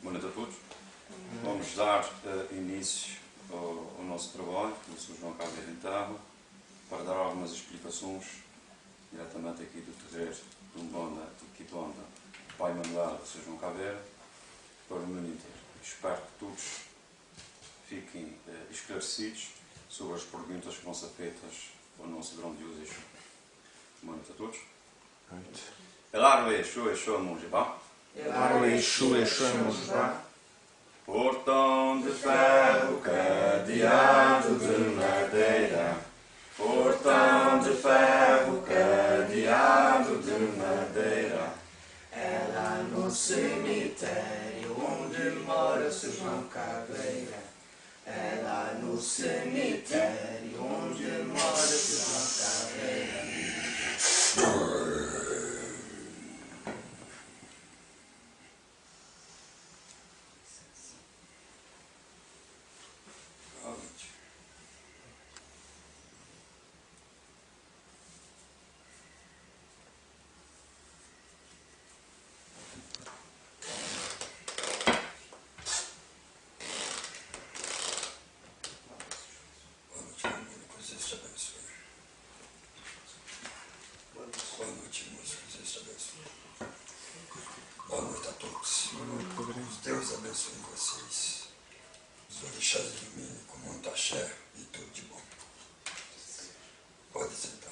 Boa noite a todos. Vamos dar início ao nosso trabalho, com o Sr. João Caveira Enterro, para dar algumas explicações diretamente aqui do terreiro de Umbanda e Quitonda, Pai Manuel do Sr. João Caveira, para o mundo inteiro. Espero que todos fiquem esclarecidos sobre as perguntas que vão ser feitas ao nosso grandioso Exu. Boa noite a todos. Elaro Exu, Exu Mujibá. Elaro Exu, Exu Mujibá. Portão de ferro cadeado de madeira. Portão de ferro cadeado de madeira. É lá no cemitério onde mora seu João Caveira. É lá no cemitério onde mora seu João Caveira. Deus abençoe vocês. Os orixás iluminem com muito axé e tudo de bom. Pode sentar.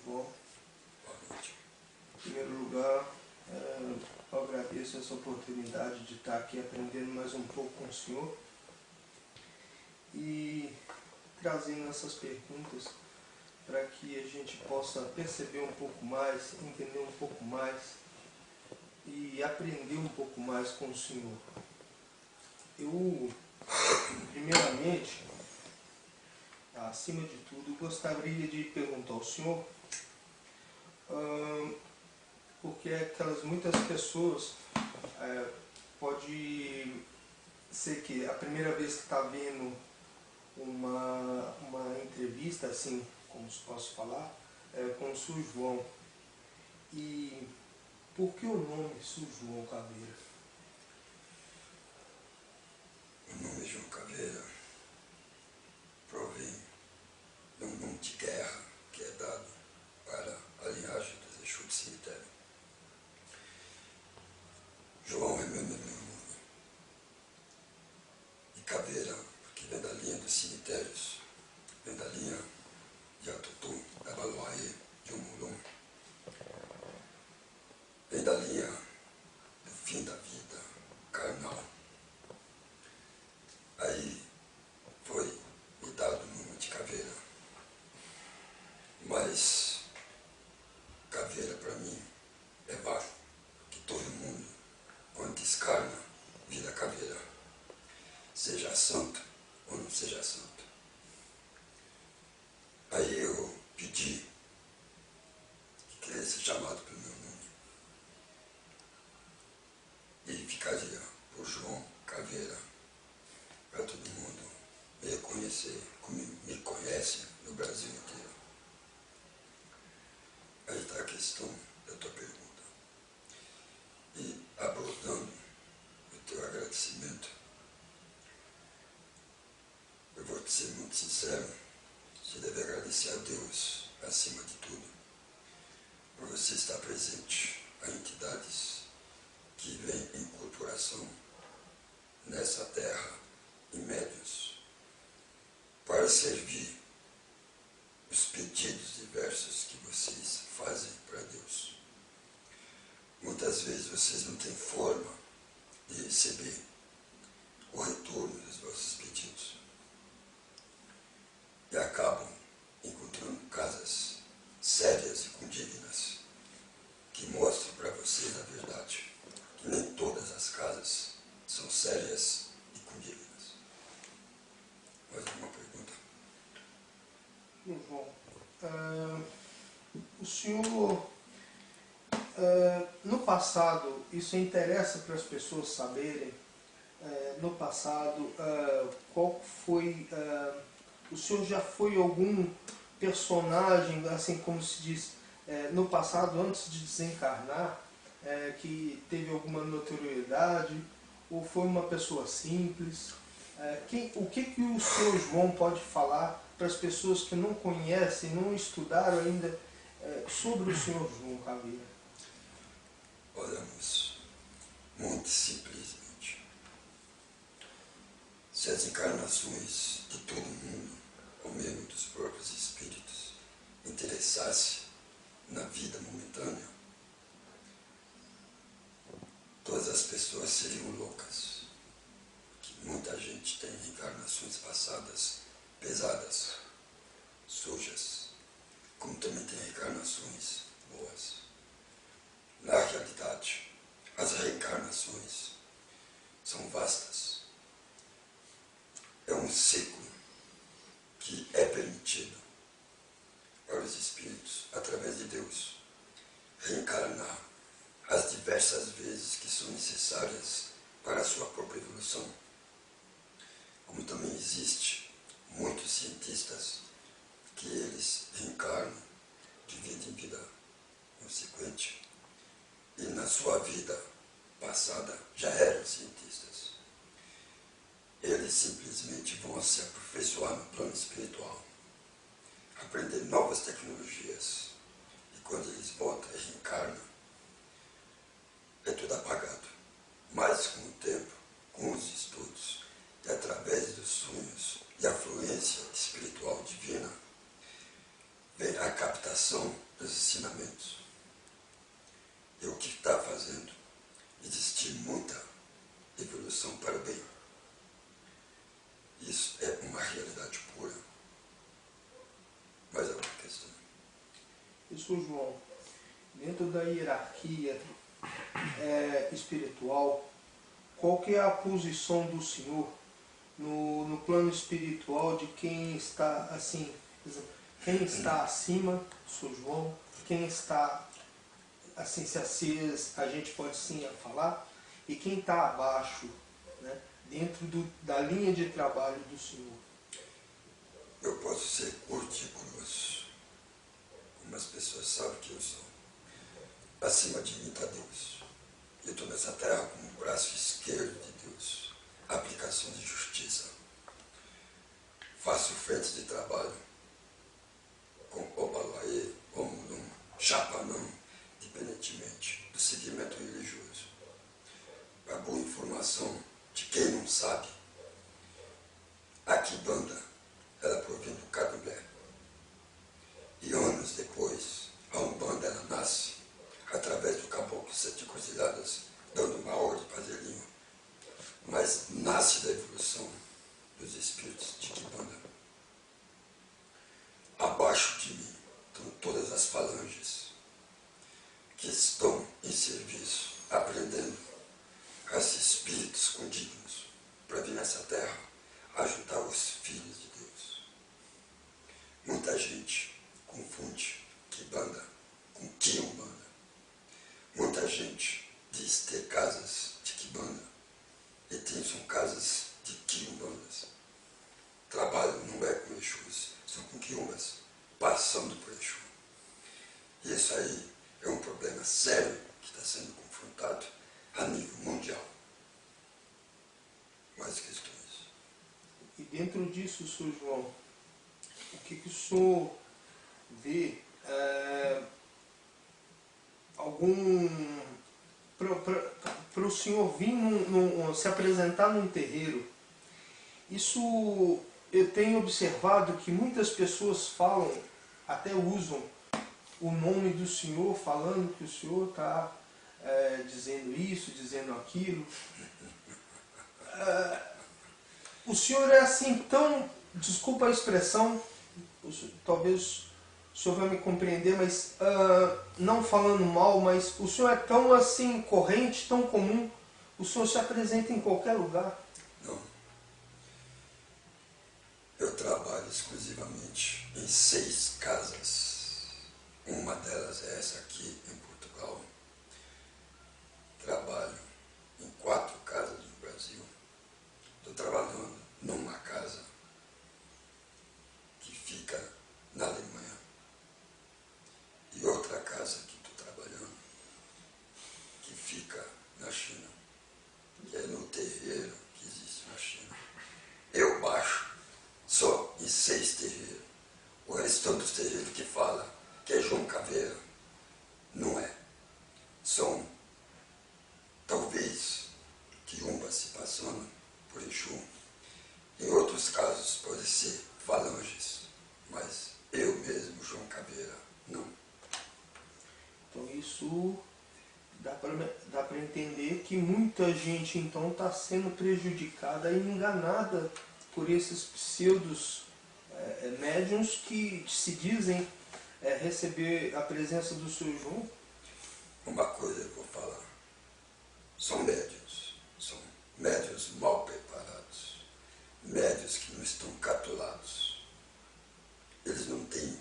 Bom, em primeiro lugar, eu agradeço essa oportunidade de estar aqui aprendendo mais um pouco com o senhor e trazendo essas perguntas para que a gente possa perceber um pouco mais, entender um pouco mais e aprender um pouco mais com o senhor. Eu, primeiramente, acima de tudo, gostaria de perguntar ao senhor, porque aquelas muitas pessoas, pode ser que a primeira vez que está vendo uma entrevista, assim, como posso falar, com o Sr. João. E por que o nome Sr. João Caveira? O nome João Caveira provém de um nome de guerra que é dado para a linhagem dos Exu do cemitério. João é meu nome. E Caveira, porque vem da linha dos cemitérios, vem da linha de Atutu, da Baloaê, de Umulum. Vem da linha do fim da vida carnal. Aí foi me dado o nome de Caveira. Mas Caveira para mim é válido, que todo mundo, quando descarna, vira caveira. Seja santo ou não seja santo. Aí eu pedi que queria ser chamado pelo meu nome. E ficaria por João Caveira, para todo mundo me reconhecer, como me conhece no Brasil inteiro. Aí está a questão da tua pergunta. E abordando o teu agradecimento, eu vou te ser muito sincero, você deve agradecer a Deus acima de tudo, por você estar presente a entidades que vêm em corporação nessa terra e médiuns para servir os pedidos diversos que vocês fazem para Deus. Muitas vezes vocês não têm forma de receber o retorno dos vossos pedidos. senhor, no passado, isso interessa para as pessoas saberem, no passado, qual foi, o senhor já foi algum personagem, assim como se diz, no passado, antes de desencarnar, que teve alguma notoriedade, ou foi uma pessoa simples? O que o senhor João pode falar para as pessoas que não conhecem, não estudaram ainda sobre o senhor João Caveira? Olha, moço, muito simplesmente, se as encarnações de todo mundo, ou mesmo dos próprios espíritos, interessassem na vida momentânea, todas as pessoas seriam loucas. Que muita gente tem reencarnações passadas pesadas, sujas, como também tem reencarnações boas. Na realidade, as reencarnações são vastas. É um ciclo que é permitido para os espíritos, através de Deus, reencarnar as diversas vezes que são necessárias para a sua própria evolução. Como também existe muitos cientistas que eles reencarnam de vida em vida consequente e na sua vida passada já eram cientistas. Eles simplesmente vão se aperfeiçoar no plano espiritual, aprender novas tecnologias, e quando eles voltam e reencarnam, é tudo apagado. Mas com o tempo, com os estudos, e através dos sonhos e a fluência espiritual divina, vem a captação dos ensinamentos. E o que está fazendo? Existir muita evolução para o bem. Isso é uma realidade pura. Mais alguma questão? Isso, João, dentro da hierarquia espiritual, qual que é a posição do senhor no plano espiritual de quem está assim, quem está acima, Sr. João, quem está assim, se a gente pode sim falar, e quem está abaixo, né, dentro da linha de trabalho do senhor? Eu posso ser curto e grosso, como as pessoas sabem que eu sou. Acima de mim está Deus. Eu estou nessa terra como o braço esquerdo de Deus. Aplicação de justiça. Faço frente de trabalho com Obalaê, Omulum, Chapanã, independentemente do segmento religioso. A boa informação de quem não sabe, a Kibanda, ela provém do Candomblé. E anos depois, a Umbanda, ela nasce através do Caboclo Sete Encruzilhadas, dando uma ordem para Zelinho. Mas nasce da evolução dos espíritos de Kibanda. Abaixo de mim estão todas as falanges que estão em serviço, aprendendo a ser espíritos condignos para vir nessa terra ajudar os filhos de Deus. Muita gente confunde Kibanda com Quiumbanda. Muita gente diz ter casas de Kibanda e são casas de Quiumbandas. Trabalham não é com Exus, são com Quiumbas, passando por Exu. E isso aí é um problema sério que está sendo confrontado a nível mundial. Mais questões? E dentro disso, Sr. João, o que o senhor vê para o senhor vir se apresentar num terreiro? Isso eu tenho observado que muitas pessoas falam, até usam o nome do senhor, falando que o senhor está dizendo isso, dizendo aquilo. O senhor é assim tão, desculpa a expressão, talvez o senhor vai me compreender, mas não falando mal, mas o senhor é tão assim corrente, tão comum, o senhor se apresenta em qualquer lugar. Não. Eu trabalho exclusivamente em 6 casas Uma delas é essa aqui em Portugal. Trabalho em 4 casas no Brasil. Estou trabalhando numa casa que fica na Alemanha. E outra casa que estou trabalhando, que fica na China. Que é no terreiro que existe na China. Eu baixo só em 6 terreiros. O restante dos terreiros que fala que é João Caveira, não é. São, talvez, quiumbas se passando por Exu. Em outros casos pode ser falanges, mas eu mesmo, João Caveira, não. Então isso dá para entender que muita gente então está sendo prejudicada e enganada por esses pseudos médiuns que se dizem receber a presença do seu João. Uma coisa eu vou falar. São médiuns mal preparados, médiuns que não estão catulados. Eles não têm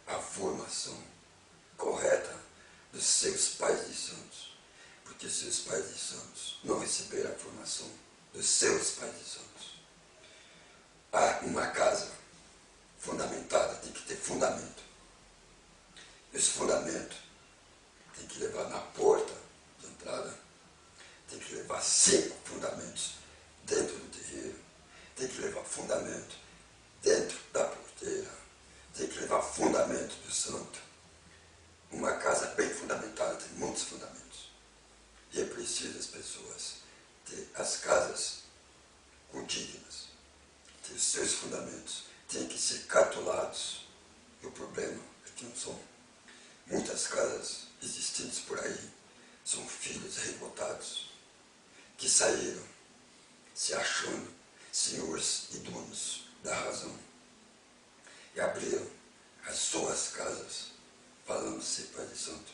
a formação correta dos seus pais de santos, porque seus pais de santos não receberam a formação dos seus pais de santos. Uma casa fundamentada tem que ter fundamento. Esse fundamento tem que levar na porta de entrada, tem que levar 5 fundamentos dentro do terreiro, tem que levar fundamento dentro da porteira, tem que levar fundamento do santo. Uma casa bem fundamentada tem muitos fundamentos. E é preciso as pessoas ter as casas condignas, ter os seus fundamentos, têm que ser catulados. E o problema é que não são. Muitas casas existentes por aí são filhos revoltados que saíram se achando senhores e donos da razão e abriram as suas casas falando ser pai de santo.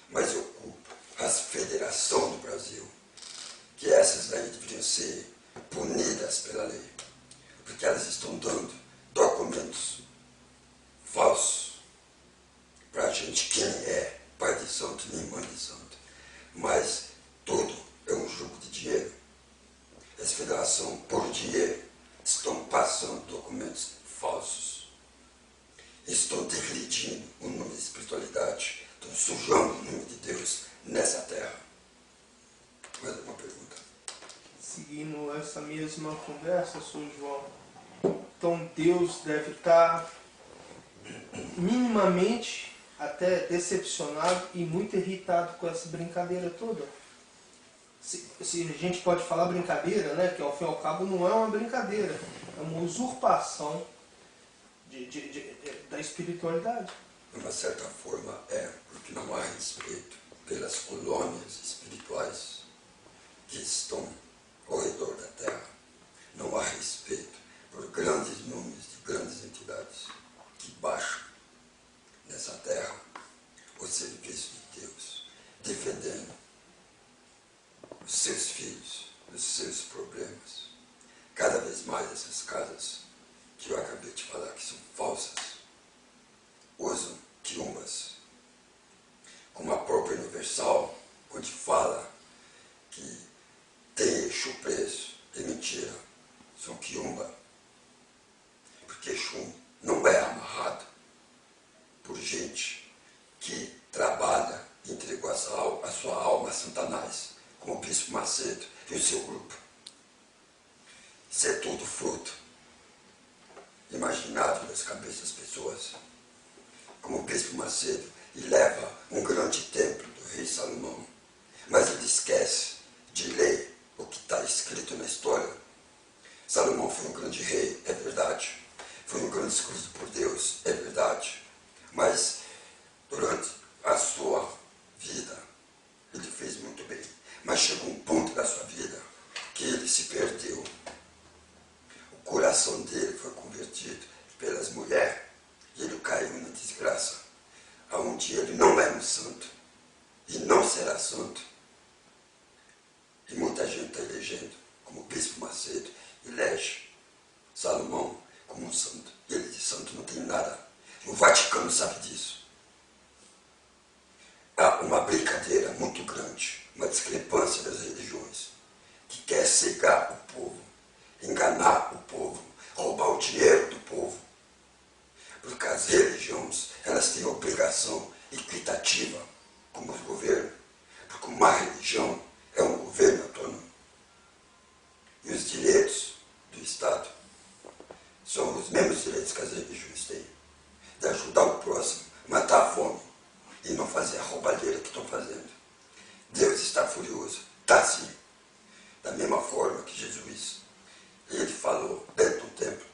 Mas eu culpo as federações do Brasil, que essas daí deveriam ser punidas pela lei, porque elas estão dando documentos falsos para a gente que nem é pai de santo nem mãe de santo. Mas tudo é um jogo de dinheiro. As federações, por dinheiro, estão passando documentos falsos. Estão degredindo o nome da espiritualidade, estão sujando o nome de Deus nessa terra. Mais uma pergunta? Seguindo essa mesma conversa, Sr. João, então Deus deve estar minimamente até decepcionado e muito irritado com essa brincadeira toda. Se a gente pode falar brincadeira, né, que ao fim e ao cabo não é uma brincadeira, é uma usurpação da espiritualidade. De uma certa forma porque não há respeito pelas colônias espirituais que estão ao redor da Terra. Não há respeito por grandes nomes de grandes entidades que baixam nessa terra o serviço de Deus, defendendo os seus filhos, os seus problemas. Cada vez mais essas casas que eu acabei de falar que são falsas, usam quiumbas, como a própria Universal, quando fala que tem Exu preso, é mentira, são quiumba, porque Exu não é amarrado por gente que trabalha e entregou a sua alma a Satanás, como o Bispo Macedo e o seu grupo. Isso é tudo fruto imaginado das cabeças das pessoas, como o Bispo Macedo, e leva um grande templo do rei Salomão, mas ele esquece de ler o que está escrito na história. Salomão foi um grande rei, é verdade, foi um grande escolhido por Deus, é verdade, mas durante a sua vida ele fez muito bem, mas chegou um ponto da sua vida que ele se perdeu. O coração dele foi convertido pelas mulheres e ele caiu na desgraça, aonde ele não é um santo e não será santo. E muita gente está elegendo, como o Bispo Macedo elege Salomão como um santo. E ele de santo não tem nada. O Vaticano sabe disso. há uma brincadeira muito grande, uma discrepância das religiões, que quer cegar o povo, enganar o povo, roubar o dinheiro do povo. Porque as religiões, elas têm obrigação equitativa como os governos, porque uma religião é um governo autônomo. E os direitos do Estado são os mesmos direitos que as religiões têm, de ajudar o próximo, matar a fome e não fazer a roubalheira que estão fazendo. Deus está furioso, está sim. Da mesma forma que Jesus, ele falou dentro do templo,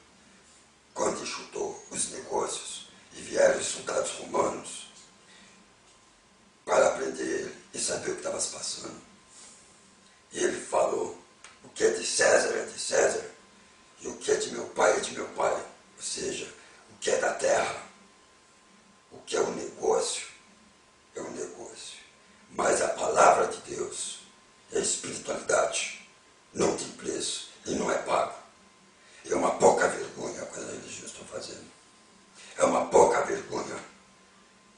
quando enxutou os negócios e vieram os soldados romanos para prender ele e saber o que estava se passando. E ele falou, o que é de César, e o que é de meu pai é de meu pai. Ou seja, o que é da terra, o que é o negócio, é um negócio. Mas a palavra de Deus é espiritualidade, não tem preço e não é pago. É uma pouca vergonha o que as religiões estão fazendo. É uma pouca vergonha.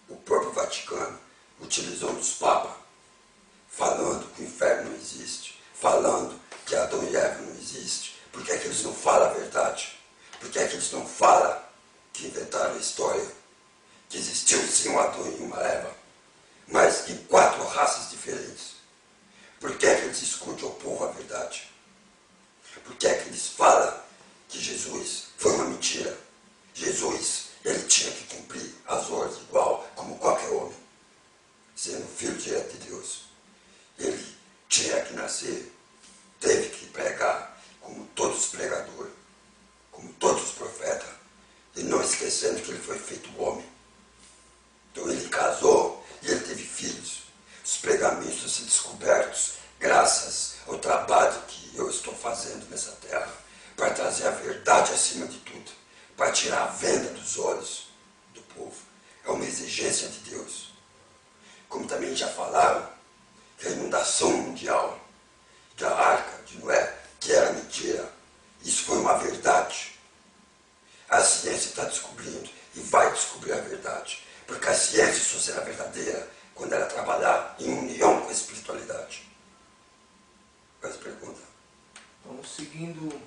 O próprio Vaticano utilizou dos papas, falando que o inferno não existe, falando que Adão e Eva não existe. Por que é que eles não falam a verdade? Por que é que eles não falam que inventaram a história? Que existiu sim um Adão e uma Eva, mas em 4 raças diferentes. Por que é que eles escondem ao povo a verdade? Por que é que eles falam que Jesus foi uma mentira? Jesus, ele tinha que cumprir as ordens igual como qualquer homem, sendo filho direto de Deus. Ele tinha que nascer, teve que pregar como todos os pregadores, como todos os profetas, e não esquecendo que ele foi feito homem. Então ele casou e ele teve filhos. Os pergaminhos estão sendo descobertos graças ao trabalho que eu estou fazendo nessa terra, para trazer a verdade acima de tudo, para tirar a venda dos olhos do povo. É uma exigência de Deus. Como também já falaram, que a inundação mundial, que a arca de Noé, que era mentira, isso foi uma verdade. A ciência está descobrindo e vai descobrir a verdade, porque a ciência só será verdadeira quando ela trabalhar em união com a espiritualidade. Faz pergunta. Então, seguindo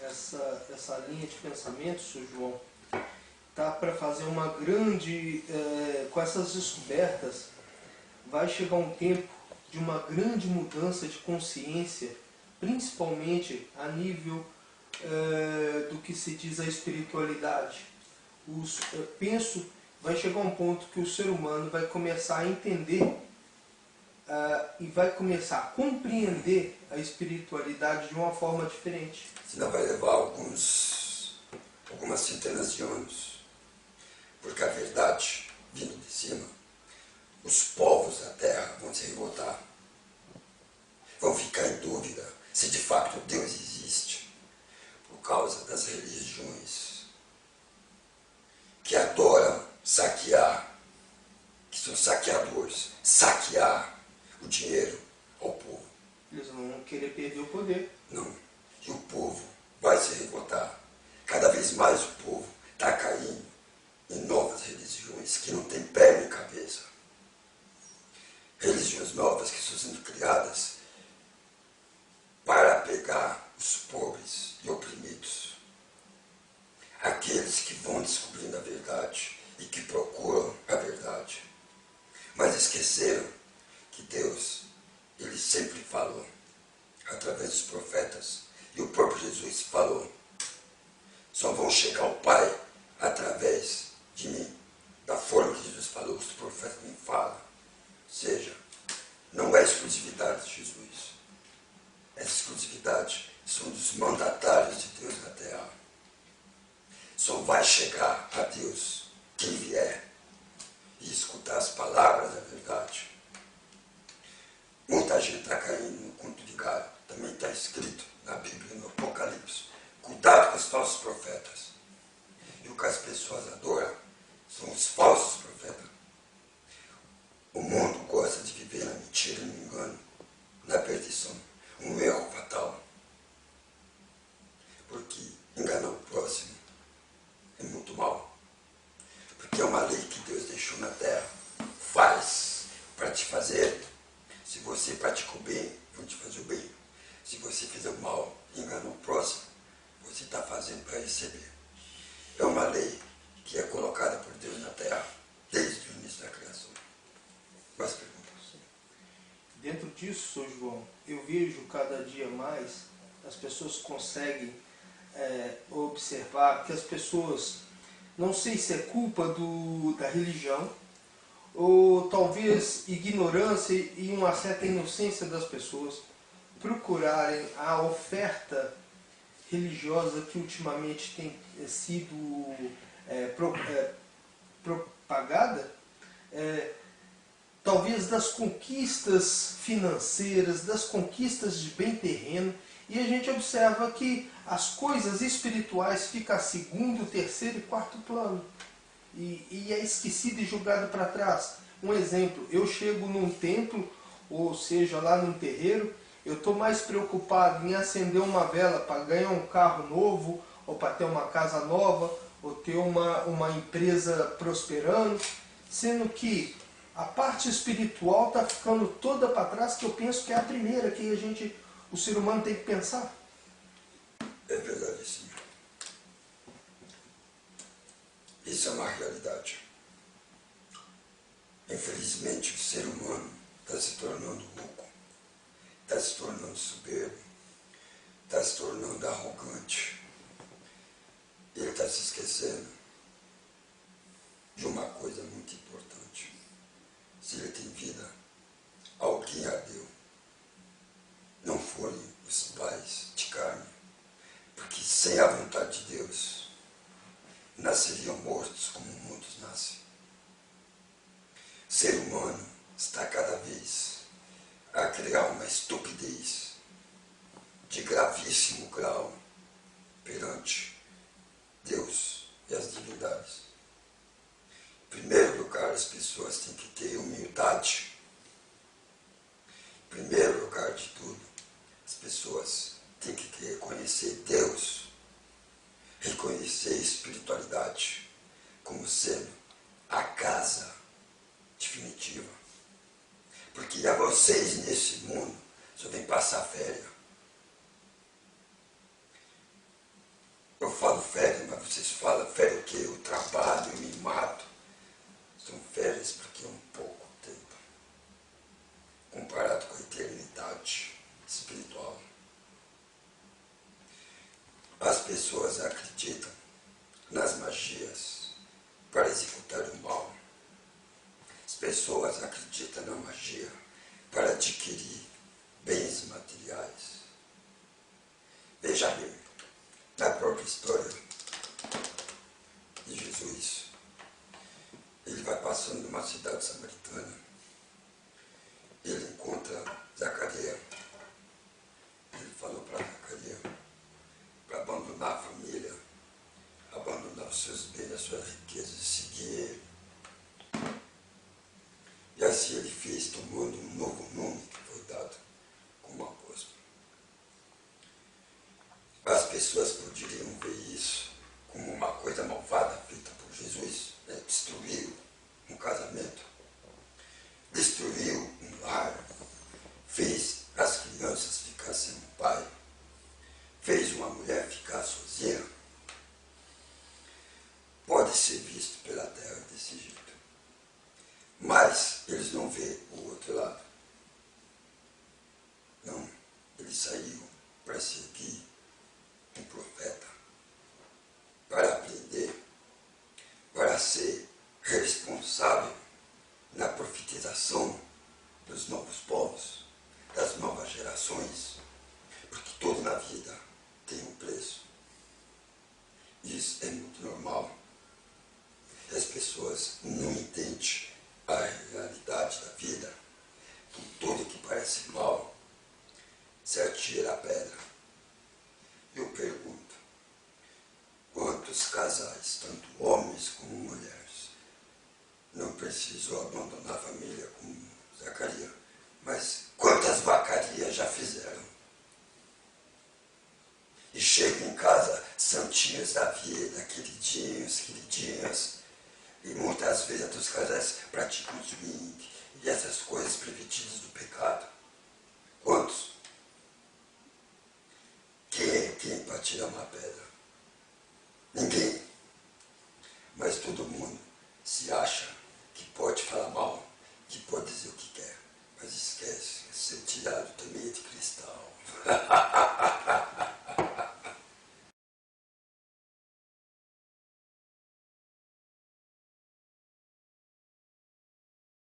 essa linha de pensamento, Sr. João, tá para fazer uma grande, com essas descobertas, vai chegar um tempo de uma grande mudança de consciência, principalmente a nível do que se diz a espiritualidade. Penso, vai chegar um ponto que o ser humano vai começar a entender e vai começar a compreender a espiritualidade de uma forma diferente. Senão vai levar algumas centenas de anos, porque a verdade, vindo de cima, os povos da terra vão se revoltar, vão ficar em dúvida se de fato Deus existe, por causa das religiões que adoram saquear, que são saqueadores, saquear o dinheiro ao povo. Eles não vão querer perder o poder. Não. E o povo vai se revoltar. Cada vez mais o povo está caindo em novas religiões que não têm pé nem cabeça. Religiões novas que estão sendo criadas para pegar os pobres e oprimidos. Aqueles que vão descobrindo a verdade e que procuram a verdade. Mas esqueceram que Deus, ele sempre falou através dos profetas, e o próprio Jesus falou, só vão chegar ao Pai através de mim, da forma que Jesus falou, os profetas me falam. Ou seja, não é exclusividade de Jesus, essa exclusividade são dos mandatários de Deus na terra. Só vai chegar a Deus quem vier e escutar as palavras da verdade. Muita gente está caindo no conto de Galo, também está escrito na Bíblia, no Apocalipse. Cuidado com os falsos profetas. E o que as pessoas adoram são os falsos profetas. O mundo gosta de viver na mentira, no engano, na perdição. Um erro fatal. Porque enganar o próximo é muito mal. Porque é uma lei que Deus deixou na terra. fazer. Se você pratica o bem, vão te fazer o bem. Se você fizer o mal e enganar o próximo, você está fazendo para receber. É uma lei que é colocada por Deus na Terra, desde o início da criação. Mais perguntas? Dentro disso, Sr. João, eu vejo cada dia mais, as pessoas conseguem observar que as pessoas, não sei se é culpa da religião, ou talvez ignorância e uma certa inocência das pessoas, procurarem a oferta religiosa que ultimamente tem sido propagada, talvez das conquistas financeiras, das conquistas de bem terreno, e a gente observa que as coisas espirituais ficam a segundo, terceiro e quarto plano, e é esquecido e jogado para trás. Um exemplo, eu chego num templo, ou seja, lá num terreiro, eu estou mais preocupado em acender uma vela para ganhar um carro novo, ou para ter uma casa nova, ou ter uma empresa prosperando, sendo que a parte espiritual está ficando toda para trás, que eu penso que é a primeira que o ser humano tem que pensar. É verdade, sim. Isso é uma realidade. Infelizmente, o ser humano está se tornando louco, está se tornando soberbo, está se tornando arrogante. Ele está se esquecendo de uma coisa muito importante. Se ele tem vida, alguém a deu. Não foram os pais de carne, porque sem a vontade de Deus, nasceriam mortos como muitos nascem. O ser humano está cada vez a criar uma estupidez de gravíssimo grau perante Deus e as divindades. Em primeiro lugar, as pessoas têm que ter humildade. Em primeiro lugar de tudo, as pessoas têm que reconhecer Deus, reconhecer a espiritualidade como sendo a casa definitiva. Porque a vocês nesse mundo só vem passar férias. Eu falo férias, mas vocês falam férias o quê? Eu trabalho, eu me mato. São férias porque é um pouco tempo, comparado com a eternidade espiritual. As pessoas acreditam nas magias para executar o mal. As pessoas acreditam na magia para adquirir bens materiais. Veja bem, na própria história de Jesus, ele vai passando numa cidade samaritana, ele encontra Zacarias. Ele falou para Zacarias para abandonar a família, abandonar os seus bens, as suas riquezas e seguir ele. E assim ele fez, tomando um novo nome que foi dado como apóstolo. As pessoas poderiam ver isso como uma coisa malvada feita por Jesus, né? Destruiu um casamento, destruiu um lar, fez as crianças ficar sem um pai, fez uma mulher ficar sozinha. Pode ser visto pela terra desse jeito. Mas eles não vêem o outro lado. Não, ele saiu para seguir um profeta, para aprender, para ser responsável na profetização dos novos povos, das novas gerações, porque tudo na vida tem um preço. Isso é muito normal. As pessoas não entendem a realidade da vida, que tudo que parece mal se atira a pedra. Eu pergunto, quantos casais, tanto homens como mulheres, não precisam abandonar a família como Zacarias, mas quantas vacarias já fizeram? E chegam em casa santinhos da vida, queridinhos, e muitas vezes os casais praticam swing e essas coisas desprevenidos do pecado? Quantos? Quem para tirar uma pedra? Ninguém. Mas todo mundo se acha que pode falar mal, que pode dizer o que quer. Mas esquece, ser tirado também é de cristal.